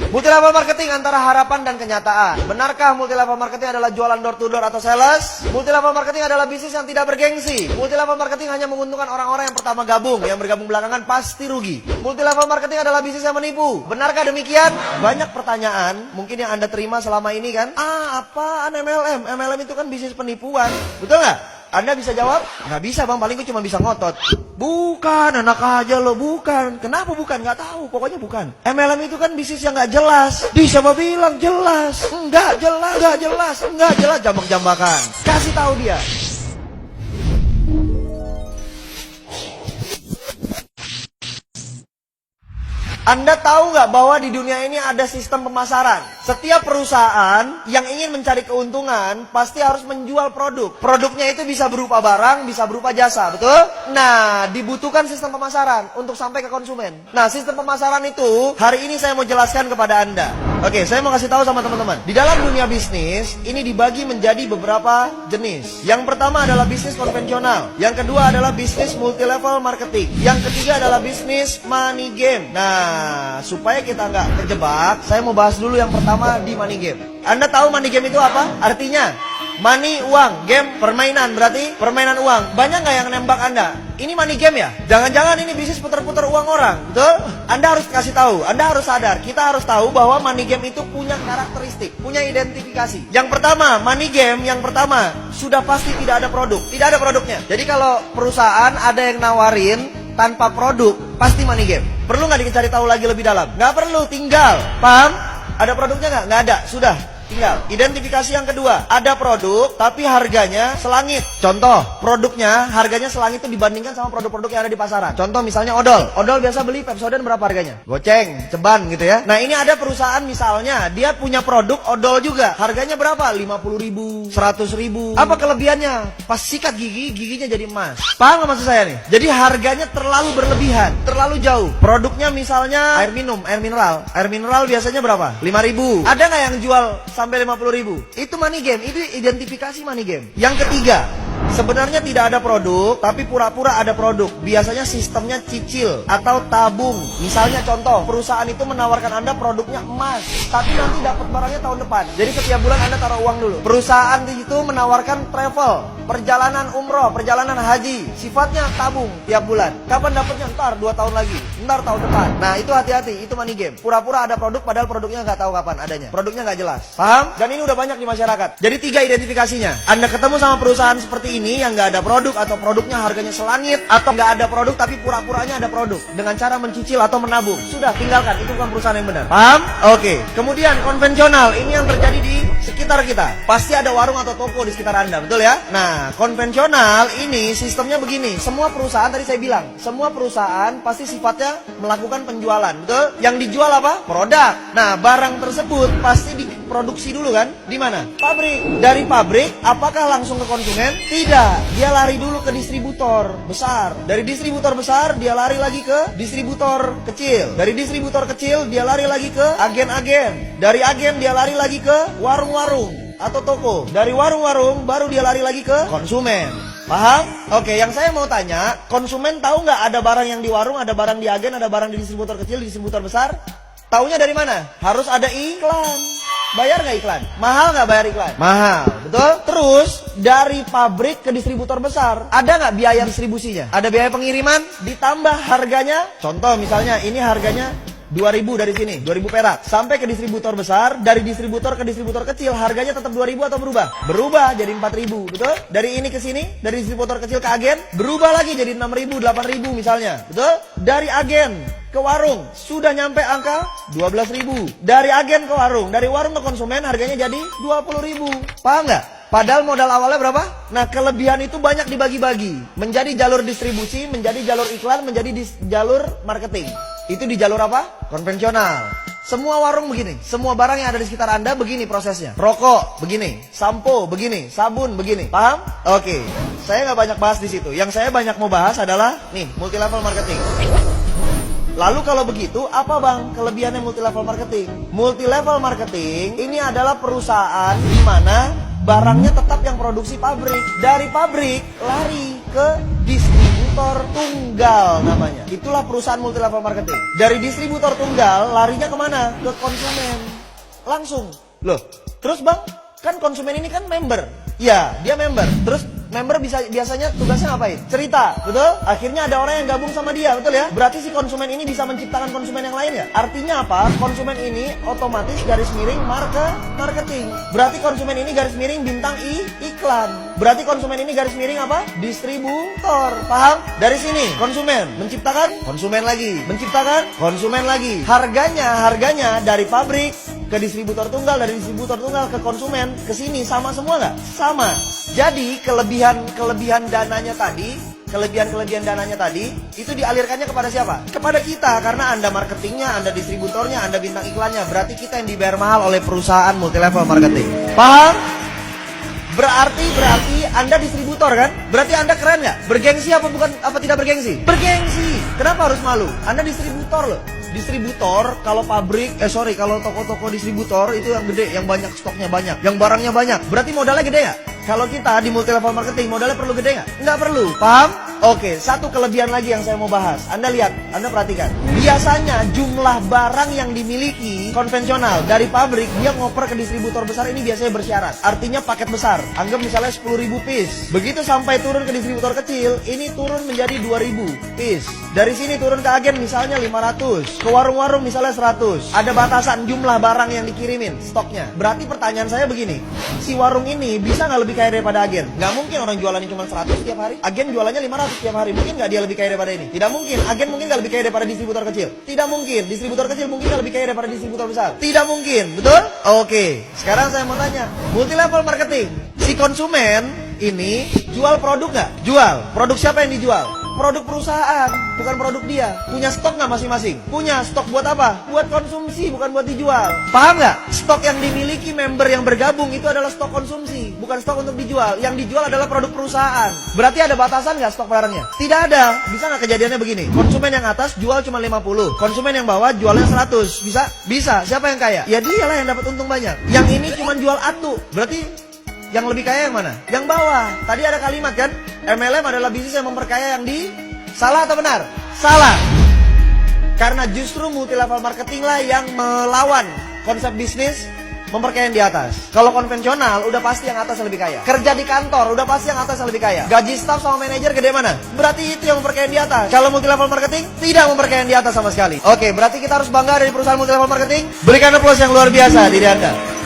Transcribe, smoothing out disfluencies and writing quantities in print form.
Multi level marketing antara harapan dan kenyataan. Benarkah multi level marketing adalah jualan door to door atau sales? Multi level marketing adalah bisnis yang tidak bergengsi. Multi level marketing hanya menguntungkan orang-orang yang pertama gabung, yang bergabung belakangan pasti rugi. Multi level marketing adalah bisnis yang menipu. Benarkah demikian? Banyak pertanyaan mungkin yang Anda terima selama ini kan? Apaan MLM? MLM itu kan bisnis penipuan. Betul nggak? Anda bisa jawab? Nggak bisa bang, paling gue cuma bisa ngotot. Bukan, anak aja lo, bukan. Kenapa bukan? Nggak tahu, pokoknya bukan. MLM itu kan bisnis yang nggak jelas. Siapa bilang jelas? Nggak jelas, jambak-jambakan. Kasih tahu dia. Anda tahu nggak bahwa di dunia ini ada sistem pemasaran? Setiap perusahaan yang ingin mencari keuntungan pasti harus menjual produk. Produknya itu bisa berupa barang, bisa berupa jasa, betul? Nah, dibutuhkan sistem pemasaran untuk sampai ke konsumen. Nah, sistem pemasaran itu hari ini saya mau jelaskan kepada Anda. Oke, saya mau kasih tahu sama teman-teman. Di dalam dunia bisnis, ini dibagi menjadi beberapa jenis. Yang pertama adalah bisnis konvensional. Yang kedua adalah bisnis multi-level marketing. Yang ketiga adalah bisnis money game. Nah, supaya kita nggak terjebak, saya mau bahas dulu yang pertama di money game. Anda tahu money game itu apa? Artinya, money, uang, game, permainan, berarti permainan uang. Banyak nggak yang nembak Anda? Ini money game ya? Jangan-jangan ini bisnis putar-putar uang orang, betul? Anda harus kasih tahu, Anda harus sadar. Kita harus tahu bahwa money game itu punya karakteristik, punya identifikasi. Yang pertama, money game yang pertama, sudah pasti tidak ada produk. Tidak ada produknya. Jadi kalau perusahaan ada yang nawarin tanpa produk, pasti money game. Perlu nggak dicari tahu lagi lebih dalam? Nggak perlu, tinggal. Paham? Ada produknya nggak? Nggak ada, sudah. Tinggal. Identifikasi yang kedua, ada produk tapi harganya selangit. Contoh, produknya harganya selangit itu dibandingkan sama produk-produk yang ada di pasaran. Contoh misalnya odol. Odol biasa beli Pepsodent berapa harganya? Goceng, ceban gitu ya. Nah, ini ada perusahaan misalnya, dia punya produk odol juga. Harganya berapa? 50.000, 100.000. Apa kelebihannya? Pas sikat gigi, giginya jadi emas. Paham nggak maksud saya nih? Jadi harganya terlalu berlebihan, terlalu jauh. Produknya misalnya air minum, air mineral. Air mineral biasanya berapa? 5.000. Ada nggak yang jual sampai 50.000? Itu money game, itu identifikasi money game. Yang ketiga, sebenarnya tidak ada produk, tapi pura-pura ada produk. Biasanya sistemnya cicil atau tabung. Misalnya contoh, perusahaan itu menawarkan Anda produknya emas, tapi nanti dapat barangnya tahun depan. Jadi setiap bulan Anda taruh uang dulu. Perusahaan itu menawarkan travel, perjalanan umroh, perjalanan haji. Sifatnya tabung tiap bulan. Kapan dapatnya? Ntar 2 tahun lagi, ntar tahun depan. Nah, itu hati-hati, itu money game. Pura-pura ada produk, padahal produknya nggak tahu kapan adanya. Produknya nggak jelas. Paham? Dan ini udah banyak di masyarakat. Jadi 3 identifikasinya. Anda ketemu sama perusahaan seperti ini yang nggak ada produk, atau produknya harganya selangit, atau nggak ada produk tapi pura-puranya ada produk dengan cara mencicil atau menabung. Sudah, tinggalkan. Itu bukan perusahaan yang benar. Paham? Oke. Kemudian konvensional, ini yang terjadi di sekitar kita. Pasti ada warung atau toko di sekitar Anda, betul ya? Nah, konvensional ini sistemnya begini. Semua perusahaan, tadi saya bilang, semua perusahaan pasti sifatnya melakukan penjualan, betul? Yang dijual apa? Produk. Nah, barang tersebut pasti diproduksi dulu kan? Di mana? Pabrik. Dari pabrik, apakah langsung ke konsumen? Tidak. Dia lari dulu ke distributor besar. Dari distributor besar, dia lari lagi ke distributor kecil. Dari distributor kecil, dia lari lagi ke agen-agen. Dari agen, dia lari lagi ke warung-warung atau toko. Dari warung-warung, baru dia lari lagi ke konsumen. Paham? Oke, yang saya mau tanya, konsumen tahu nggak ada barang yang di warung, ada barang di agen, ada barang di distributor kecil, di distributor besar? Taunya dari mana? Harus ada iklan. Bayar nggak iklan? Mahal nggak bayar iklan? Mahal, betul? Terus, dari pabrik ke distributor besar, ada nggak biaya distribusinya? Ada biaya pengiriman? Ditambah harganya? Contoh misalnya, ini harganya 2.000 dari sini, 2.000 perak. Sampai ke distributor besar, dari distributor ke distributor kecil, harganya tetap 2.000 atau berubah? Berubah jadi 4.000, betul? Dari ini ke sini, dari distributor kecil ke agen, berubah lagi jadi 6.000, 8.000 misalnya, betul? Dari agen ke warung, sudah nyampe angka 12.000. Dari agen ke warung, dari warung ke konsumen, harganya jadi 20.000. Paham nggak? Padahal modal awalnya berapa? Nah, kelebihan itu banyak dibagi-bagi. Menjadi jalur distribusi, menjadi jalur iklan, menjadi jalur marketing. Itu di jalur apa? Konvensional. Semua warung begini, semua barang yang ada di sekitar Anda begini prosesnya. Rokok begini, sampo begini, sabun begini. Paham? Oke. Saya nggak banyak bahas di situ. Yang saya banyak mau bahas adalah nih, multi level marketing. Lalu kalau begitu, apa bang kelebihannya multi level marketing? Multi level marketing ini adalah perusahaan di mana barangnya tetap yang produksi pabrik. Dari pabrik lari ke distributor. distributor tunggal namanya. Itulah perusahaan multi level marketing. Dari distributor tunggal larinya kemana? Ke konsumen. Langsung. Loh, terus bang, kan konsumen ini kan member. Ya, dia member. Terus member biasanya tugasnya ngapain? Cerita, betul? Akhirnya ada orang yang gabung sama dia, betul ya? Berarti si konsumen ini bisa menciptakan konsumen yang lain ya? Artinya apa? Konsumen ini otomatis garis miring marketing. Berarti konsumen ini garis miring bintang iklan. Berarti konsumen ini garis miring apa? Distributor. Paham? Dari sini konsumen menciptakan konsumen lagi, menciptakan konsumen lagi. Harganya dari pabrik ke distributor tunggal, dari distributor tunggal ke konsumen, ke sini sama semua nggak? Sama. Jadi kelebihan dananya tadi, kelebihan dananya tadi itu dialirkannya kepada siapa? Kepada kita, karena Anda marketingnya, Anda distributornya, Anda bintang iklannya. Berarti kita yang dibayar mahal oleh perusahaan multi level marketing. Paham? Berarti Anda distributor kan? Berarti Anda keren nggak? Bergengsi apa tidak bergengsi? Bergengsi. Kenapa harus malu? Anda distributor loh. Distributor, kalau kalau toko-toko distributor itu yang gede, yang banyak stoknya banyak, yang barangnya banyak. Berarti modalnya gede nggak? Kalau kita di multi level marketing, modalnya perlu gede nggak? Nggak perlu. Paham? Oke, satu kelebihan lagi yang saya mau bahas. Anda lihat, Anda perhatikan. Biasanya jumlah barang yang dimiliki konvensional dari pabrik, dia ngoper ke distributor besar ini biasanya bersyarat. Artinya paket besar. Anggap misalnya 10.000 piece. Begitu sampai turun ke distributor kecil, ini turun menjadi 2.000 piece. Dari sini turun ke agen misalnya 500. Ke warung-warung misalnya 100. Ada batasan jumlah barang yang dikirimin, stoknya. Berarti pertanyaan saya begini, si warung ini bisa nggak lebih kaya daripada agen? Nggak mungkin orang jualannya cuma 100 tiap hari. Agen jualannya 500 tiap hari. Mungkin nggak dia lebih kaya daripada ini? Tidak mungkin. Agen mungkin nggak lebih kaya daripada distributor kecil? Tidak mungkin. Distributor kecil mungkin nggak lebih kaya daripada distributor besar? Tidak mungkin. Betul? Oke. Sekarang saya mau tanya, multi level marketing, si konsumen ini jual produk nggak? Jual. Produk siapa yang dijual? Produk perusahaan, bukan produk dia. Punya stok nggak masing-masing? Punya. Stok buat apa? Buat konsumsi, bukan buat dijual. Paham nggak? Stok yang dimiliki member yang bergabung itu adalah stok konsumsi, bukan stok untuk dijual. Yang dijual adalah produk perusahaan. Berarti ada batasan nggak stok barangnya? Tidak ada. Bisa nggak kejadiannya begini? Konsumen yang atas jual cuma 50, konsumen yang bawah jualnya 100. Bisa? Bisa. Siapa yang kaya? Ya dialah yang dapat untung banyak. Yang ini cuma jual atu. Berarti yang lebih kaya yang mana? Yang bawah. Tadi ada kalimat kan? MLM adalah bisnis yang memperkaya yang di... Salah atau benar? Salah. Karena justru multi level marketing lah yang melawan konsep bisnis memperkaya yang di atas. Kalau konvensional udah pasti yang atas yang lebih kaya. Kerja di kantor udah pasti yang atas yang lebih kaya. Gaji staff sama manajer gede mana? Berarti itu yang memperkaya yang di atas. Kalau multi level marketing tidak memperkaya yang di atas sama sekali. Oke, berarti kita harus bangga dari perusahaan multi level marketing. Berikan aplaus yang luar biasa diri Anda.